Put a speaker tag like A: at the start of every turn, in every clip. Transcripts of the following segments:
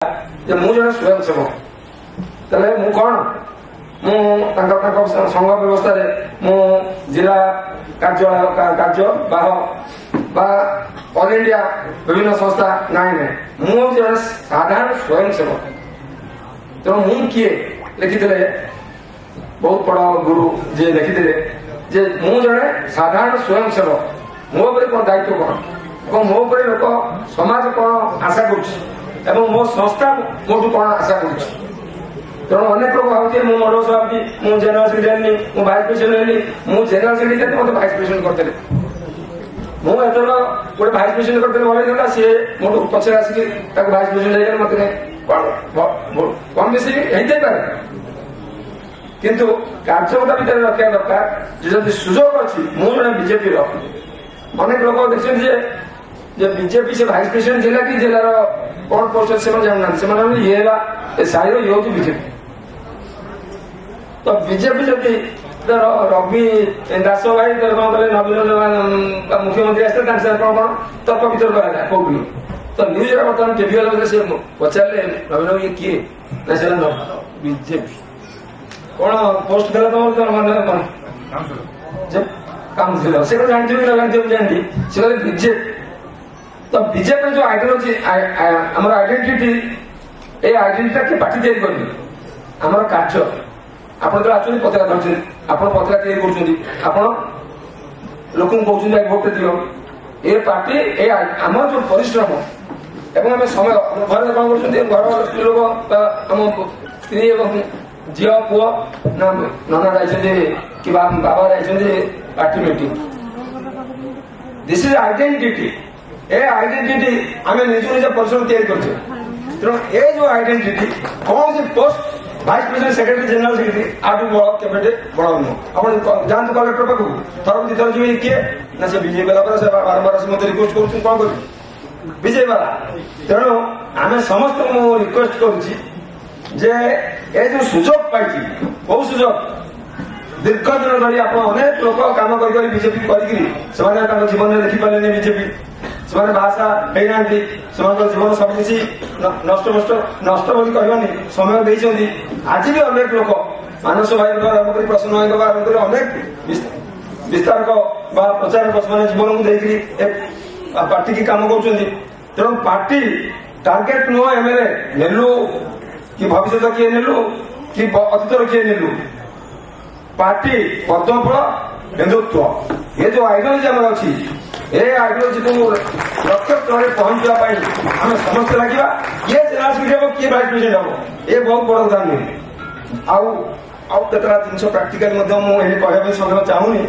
A: मु जड़े स्वयंसेवक तेल मु कौन संघ व्यवस्था मु जिला कार्य ऑल इंडिया विभिन्न संस्था नाई ना मुझे जड़े साधारण स्वयंसेवक तेणु मु किए लिखी बहुत बड़ गुरु जी लिखी जे मु जड़े साधारण स्वयंसेवक मो कौन दायित्व कौन मो लोक समाज कौन आशा कर मो संस्था मोटू कौन आशा कर तेणु अनेक लोग भावती मुझे मडल सभापति मुझे जेनेल सेक्रेटरी मुझे भाइस प्रेसिडेंट मुझे जेनेल सेक्रेटरी मत भाइस प्रेसिडेंट करते मुझे गोटे भाइस प्रेसिडेंट करते भल सी मोटू पचे आसिक भाइस प्रेसिडेंट मत कम बेसी होते पारे किंतु कार्यकर्ता भितर रखा दरकार जब सुजोग अच्छी मुझे जड़े बीजेपी अनेक लोग देखते बीजेपी से भाइस प्रेसिडेंट जिला कि जिलार कौन पोस्ट से जानना ये साई ये हूँ बीजेपी तो बीजेपी जदि रवि दास भाई कौन कले नवीन मुख्यमंत्री आसते कौन तर्क वितर्क है कौन तो न्यूज बर्तमान टीवी वाले से पचारे नवीन ये किए बीजेपी कौन पोस्ट देला तुम काउंसिलर से जानती से बीजेपी तो बीजेपी जो आइडियोलॉजी आमर आइडेंटिटी ए आइडेंटिटी के पार्टी तैयारी करनी आमर कार्य आपन तो आचुरी पताका धरछन आपन पताका तैयारी करछन आपन लोकन कहउछन भोट दियो ए पार्टी ए आमर जो परिश्रम एवं आम समय घर कौन कर घर लोग आम स्त्री एवं झील पुओ नाना जाइछन कि बाबा जाइछन party meeting this is identity a identity आम निज निज परिश्रम तैयारी करछे तेणु ए जो आइडेंटिटी कौन से post vice president secretary general secretary आठ बड़ के बड़ नुह आप जानते कलेक्टर पाखक थर दिथर जी किए ना से विजय गला से बारंबार मत रिक्वेस्ट कर कौन कर विजय वाला तेणु आम समस्त रिक्वेस्ट कर सुजोग पाई कौ सुजोग दीर्घ दिन धरी आप अनेक लोक कम कर बीजेपी कर जीवन में देखिपारे बीजेपी से भाषा होना जीवन सब किसी नष्ट नष्ट बोली कहनी समय देती आज भी अनेक लोक मानस भाई आरंभ कर प्रसन्न भाई आरंभ कर अनेक विस्तारक प्रचारक से जीवन को देखिए पार्टी की काम कर तेणु पार्टी टार्गेट नुह एमएलए नेलु कि भविष्य किए नेलु कि अतीतर किए नेलु पार्टी पद्मफल हिंदुत्व ये जो आइडियोलॉजी आम अच्छी ए आइडियोलॉजी को लक्ष्य स्थल पहुंचापी आम समस्त लगे ये जेनेल सेक्रेटरी किए भाइस प्रेसिडेंट हम ये बहुत बड़ उदाहरण नुहे आउ केतरा जिन प्राक्टिकाल कहना समय चाहूनी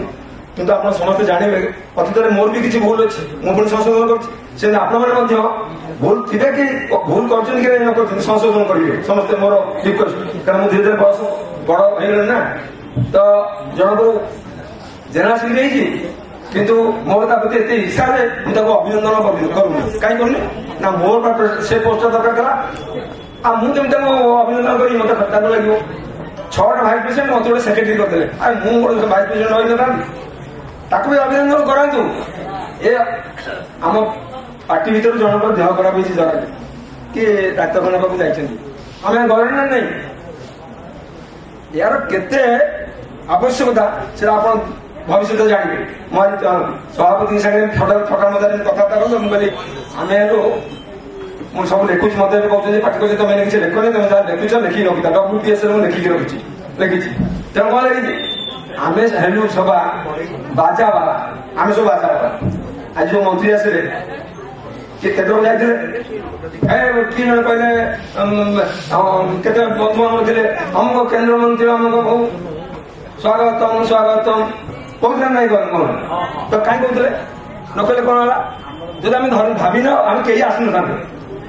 A: किंतु आप समस्त जानवे अतीत मोर भी किसी भूल अच्छे मुझे संशोधन कर भूल थे कि भूल कर संशोधन करेंगे समस्ते मोर रिक्वेस्ट कारण मुझे धीरे धीरे बयस बड़ हो ना तो जनक जेनेल सेक्रेटरी किंतु मोर प्रति एत इच्छा है मुझे अभिनंदन करूनी कहीं करनी ना मोर से पोस्ट दरकार था मुझे अभिनंदन करी मत खटा लगे 6टा भाइस प्रेसिडेंट मत गोटे सेक्रेटरी करदे मुझे भाइस प्रेसिडेंट रही ना भी अभिनंदन करातु ये आम पार्टी भर जनक देह खराब हो जगह कि डाक्तखाना पाक जाइए आम गले ना नहीं यार केते आवश्यकता से आप भविष्य जानवे सभापति सागे थका मजार कथा मुझे आम मुझे सब लिखुच मत कहते पार्टी कहते तुम किसी लिखनी तुम जहाँ लिखुच लिखिक रखी WPS लिखिक रखी तेणु कौन लिखी आम हेलु सभा बाजा वाला आम सब बाजा वाला आज जो मंत्री आसले केते जाते किए कहले केते बंधु आम थे अमुक केन्द्र मंत्री अमुक बहु स्वागतम स्वागतम कहते ना कौन तो कहीं कहते न कहले कौन है जब आम भावी न आम कहीं आसन था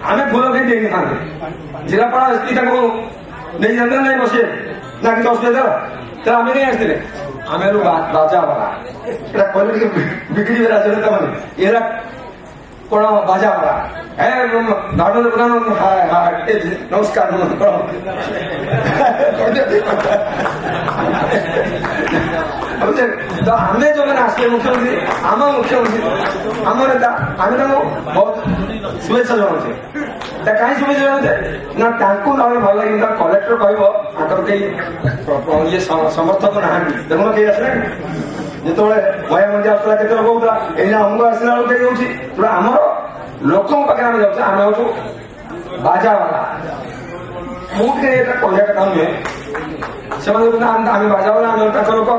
A: आम फूल कहीं दे था जिलापाल एसपी नहीं जानते ना बसे ना कि असुविधा तो आम नहीं आसते आम बाजा वाला कहले बिक्री राजनेता मैंने ये कौन बाजा वाला धर्मेंद्र प्रधान नमस्कार तो आम जो मैंने आसले मुख्यमंत्री आम मुख्यमंत्री आम नेता आम बहुत शुभेच्छा जनाऊे कहीं शुभेच्छा जनाऊे ना भल लगे कलेक्टर कह ये समर्थक ना देखुन कहीं आसले जो महामंत्री आसला के कहला एना अमुक आसला कहीं कौन आमर लोक पाखे आम जाऊे आम हूँ बाजावाला मुझे कहला कथा नुहे से आम बाजावाला आम लोक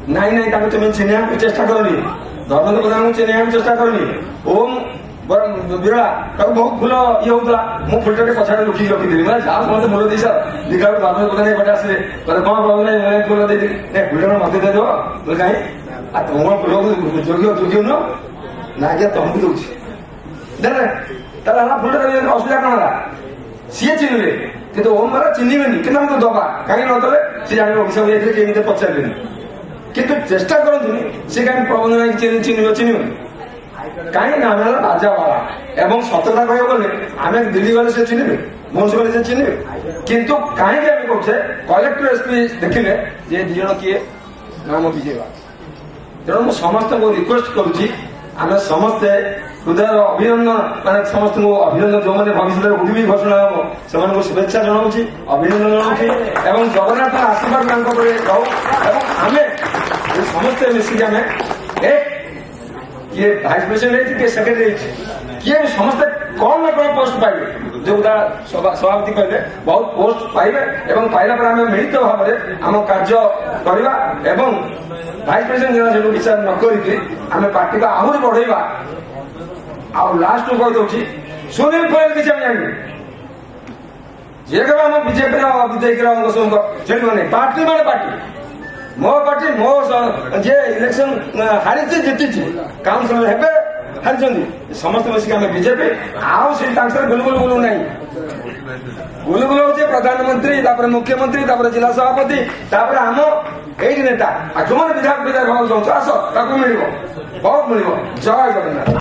A: नाई नाई तुम्हें चिन्ह चेष्टा करनी धर्मेन्द्र प्रधान को चिन्ह चेष्टा करनी ओम बिरला बहुत फुल ये होता मुझे फुलटा पछाड़े लुकी रखी मैं जहाँ समस्त फुल दी सर दिखा धर्मेन्द्र प्रधान एपटे आसे कौन प्रॉब्लम नहीं मैं फुल दे फुलटा मत देदेव बोले कहीं तुम फुल जोग्य जोग्य नुह ना क्या तुमको दूसरी फुलटा असुविधा कौन है सी चिन्हे कि ओम मारा चिन्हबेनि कि दबा कहीं नदेले सी जान अभिशाप जाते केमी पचारे किंतु चेष्टा करतुनि से कहीं प्रबंधन चिन्ह कहीं आम है बाजावाला एवं सतता कह गले आम दिल्ली गले से चिन्हे भुवनेश्वर गले से चिन्हे किंतु कहीं आम कहे कलेक्टर एसपी देखिले जे दी जन किए नाम विजय तेणु मुझे समस्त को रिक्वेस्ट करुच्ची आम समस्ते हृदय अभिनंदन मैंने समस्त को अभिनंदन जो मैंने भविष्य उठी घोषणा हम से शुभेच्छा जनाऊँ अभिनंदन जनाऊँ एवं जगन्नाथ आशीर्वाद रहू आम समस्ते मिसिक आम एक किए भाइस प्रेसिडेंट किए सेक्रेटरी किए भी समस्ते कौन ना कौन पोस्ट पाइबे जो सभापति कहले बहुत पोस्ट पाइबे एवं पाइला पर आम मिलित भाव में आम कार्य करवा एवं भाइस प्रेसिडेंट जो विचार न करके आम पार्टी को आहरी बढ़ेगा आउ लास्ट कहीदे सुनील गोयल किसी आम जानी जे कह बीजेपी विधायक नहीं पार्टी माने पार्टी मो पार्टी मो जे इलेक्शन हारी जीति काउंसिल हे हारी समस्त मिसिक आम बीजेपी आउ से गुलगुल गुलु ना गुलगुल हो प्रधानमंत्री मुख्यमंत्री जिला सभापति आम ये नेता जो मैंने विधायक विधायक आस मिल बहुत मिल जय जगन्नाथ।